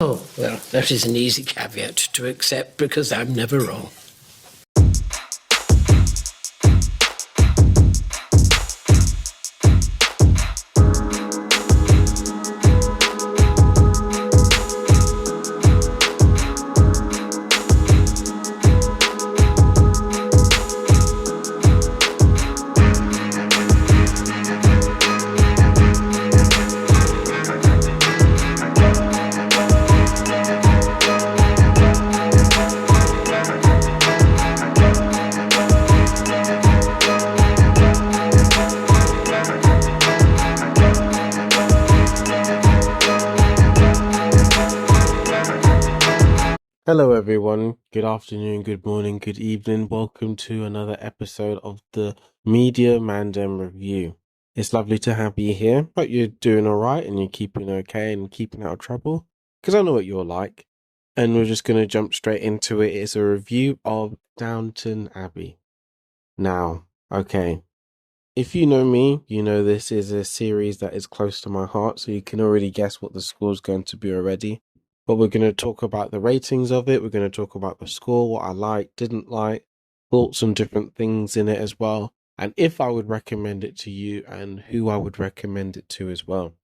Oh, well, that is an easy caveat to accept because I'm never wrong. Hello everyone, good afternoon, good morning, good evening. Welcome to another episode of the Media Mandem Review. It's lovely to have you here. Hope you're doing alright and you're keeping okay and keeping out of trouble, because I know what you're like. And we're just going to jump straight into it. It's a review of Downton Abbey. Now, okay, if you know me, you know this is a series that is close to my heart, so you can already guess what the score is going to be already. But we're going to talk about the ratings of it. We're going to talk about the score, what I liked, didn't like, thoughts on different things in it as well, and if I would recommend it to you and who I would recommend it to as well.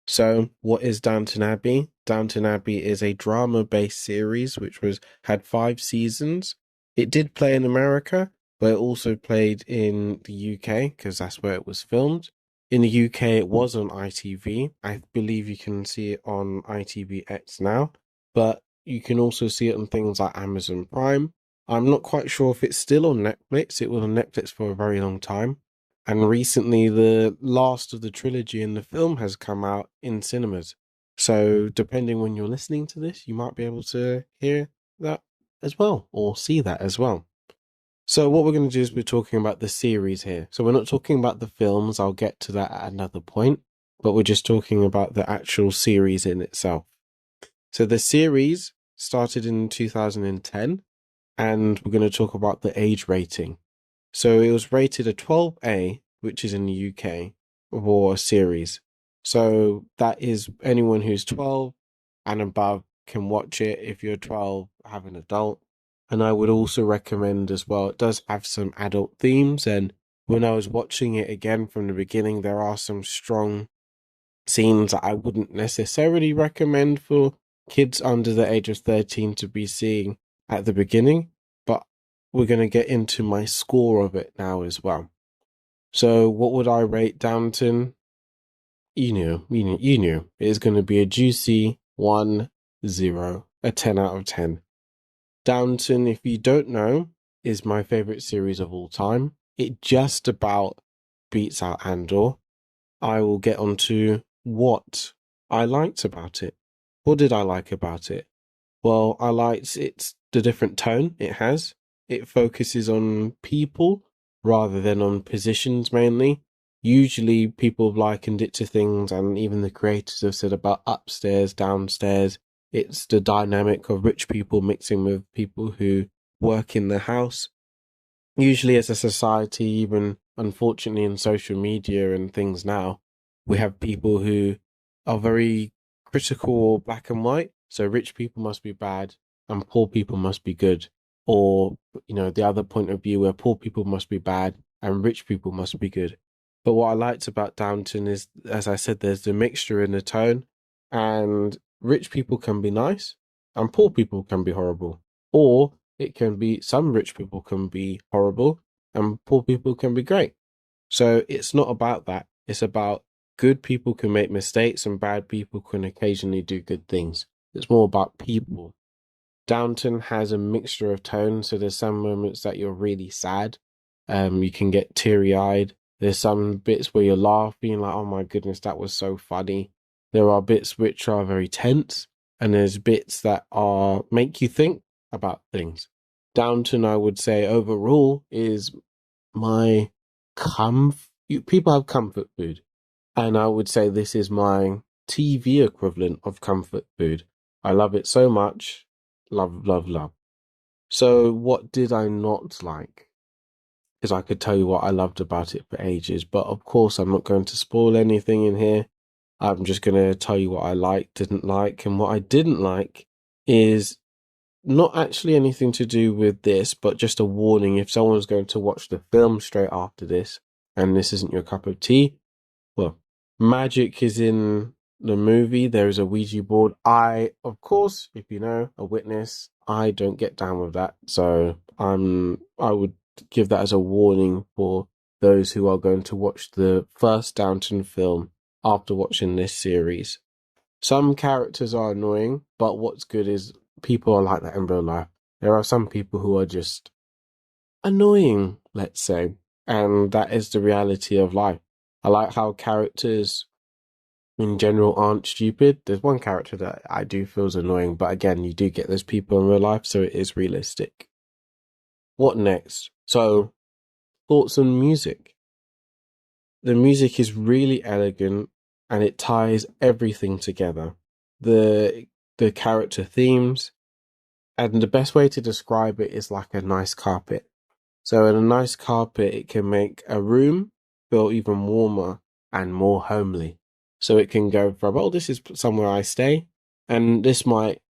So, what is Downton Abbey? Downton Abbey is a drama-based series which had 5 seasons. It did play in America, but it also played in the UK because that's where it was filmed. In the UK, it was on ITV. I believe you can see it on ITVX now, but you can also see it on things like Amazon Prime. I'm not quite sure if it's still on Netflix. It was on Netflix for a very long time. And recently, the last of the trilogy in the film has come out in cinemas. So, depending when you're listening to this, you might be able to hear that as well, or see that as well. So what we're going to do is we're talking about the series here. So we're not talking about the films. I'll get to that at another point. But we're just talking about the actual series in itself. So the series started in 2010. And we're going to talk about the age rating. So it was rated a 12A, which is in the UK, for a series. So that is anyone who's 12 and above can watch it. If you're 12, have an adult. And I would also recommend as well, it does have some adult themes. And when I was watching it again from the beginning, there are some strong scenes that I wouldn't necessarily recommend for kids under the age of 13 to be seeing at the beginning. But we're going to get into my score of it now as well. So what would I rate Downton? You knew. It is going to be a juicy 1-0, a 10 out of 10. Downton, if you don't know, is my favorite series of all time. It just about beats out Andor. I will get onto what I liked about it. What did I like about it? Well, I liked the different tone it has. It focuses on people rather than on positions mainly. Usually people have likened it to things, and even the creators have said about upstairs, downstairs. It's the dynamic of rich people mixing with people who work in the house. Usually as a society, even unfortunately in social media and things now, we have people who are very critical or black and white. So rich people must be bad and poor people must be good. Or, the other point of view where poor people must be bad and rich people must be good. But what I liked about Downton is, as I said, there's the mixture in the tone, and rich people can be nice and poor people can be horrible. Or it can be some rich people can be horrible and poor people can be great. So it's not about that. It's about good people can make mistakes and bad people can occasionally do good things. It's more about people. Downton has a mixture of tones, so there's some moments that you're really sad. You can get teary-eyed. There's some bits where you're laughing, like, oh my goodness, that was so funny. There are bits which are very tense, and there's bits that make you think about things. Downton, I would say, overall, is my people have comfort food, and I would say this is my TV equivalent of comfort food. I love it so much. Love, love, love. So what did I not like? Because I could tell you what I loved about it for ages, but of course I'm not going to spoil anything in here. I'm just going to tell you what I liked, didn't like, and what I didn't like is not actually anything to do with this, but just a warning if someone's going to watch the film straight after this and this isn't your cup of tea. Well, magic is in the movie. There is a Ouija board. I, of course, if you know, a witness, I don't get down with that. So I would give that as a warning for those who are going to watch the first Downton film after watching this series. Some characters are annoying, but what's good is people are like that in real life. There are some people who are just annoying, let's say, and that is the reality of life. I like how characters in general aren't stupid. There's one character that I do feel is annoying, but again, you do get those people in real life, so it is realistic. What next? So, thoughts on music. The music is really elegant and it ties everything together. The character themes, and the best way to describe it is like a nice carpet. So in a nice carpet, it can make a room feel even warmer and more homely. So it can go from, oh, this is somewhere I stay, and this might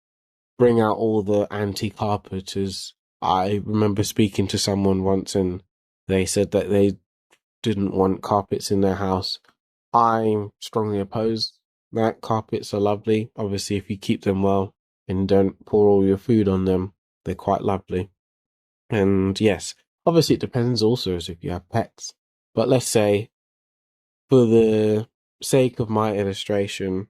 bring out all the anti-carpeters. I remember speaking to someone once and they said that they didn't want carpets in their house. I'm strongly opposed that. Carpets are lovely. Obviously, if you keep them well and don't pour all your food on them, they're quite lovely. And yes, obviously it depends also as if you have pets. But let's say, for the sake of my illustration,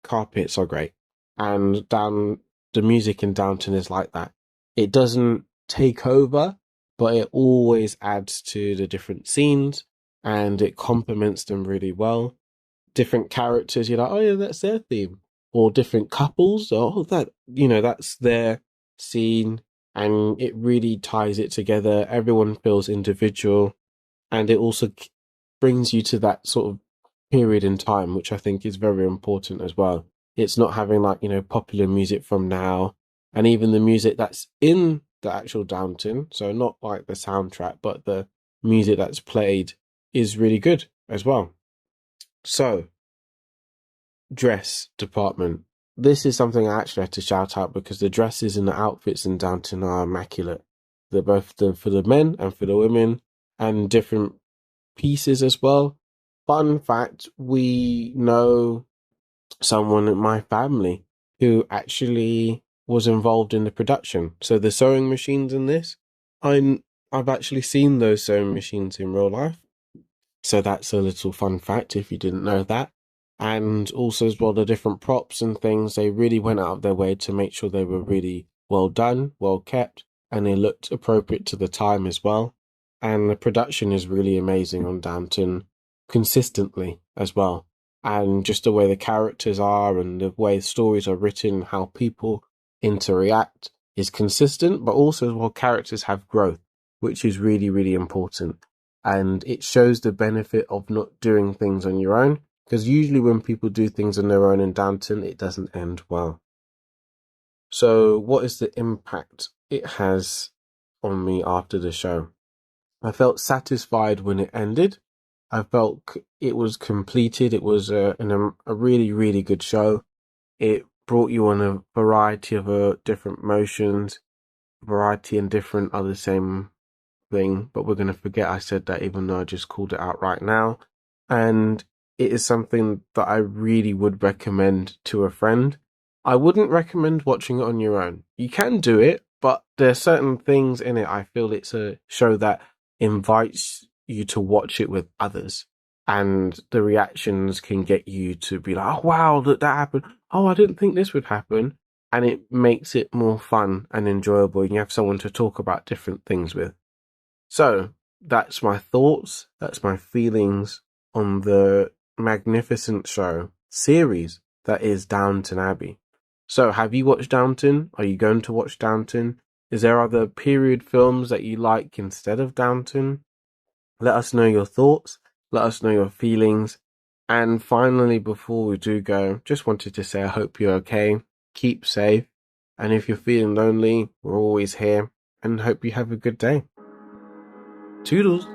carpets are great. And the music in Downton is like that. It doesn't take over, but it always adds to the different scenes and it complements them really well. Different characters, you're like, oh yeah, that's their theme. Or different couples, oh, that's their scene. And it really ties it together. Everyone feels individual. And it also brings you to that sort of period in time, which I think is very important as well. It's not having popular music from now, and even the music that's in the actual Downton, so not like the soundtrack, but the music that's played is really good as well. So, dress department. This is something I actually had to shout out because the dresses and the outfits in Downton are immaculate. They're both for the men and for the women, and different pieces as well. Fun fact, we know someone in my family who actually was involved in the production. So the sewing machines in this, I've actually seen those sewing machines in real life. So that's a little fun fact if you didn't know that. And also as well, the different props and things, they really went out of their way to make sure they were really well done, well kept, and they looked appropriate to the time as well. And the production is really amazing on Downton consistently as well. And just the way the characters are and the way stories are written, how people interact is consistent, but also as well characters have growth, which is really, really important. And it shows the benefit of not doing things on your own, because usually when people do things on their own in Downton, it doesn't end well. So what is the impact it has on me after the show? I felt satisfied when it ended. I felt it was completed. It was a really, really good show. It brought you on a variety of different motions, variety and different are the same thing, but we're going to forget I said that even though I just called it out right now. And it is something that I really would recommend to a friend. I wouldn't recommend watching it on your own. You can do it, but there are certain things in it. I feel it's a show that invites you to watch it with others, and the reactions can get you to be like, oh wow, that happened. Oh, I didn't think this would happen. And it makes it more fun and enjoyable. You have someone to talk about different things with. So that's my thoughts, that's my feelings on the magnificent show series that is Downton Abbey. So have you watched Downton? Are you going to watch Downton? Is there other period films that you like instead of Downton? Let us know your thoughts, let us know your feelings. And finally, before we do go, just wanted to say I hope you're okay, keep safe, and if you're feeling lonely, we're always here, and hope you have a good day. Toodles!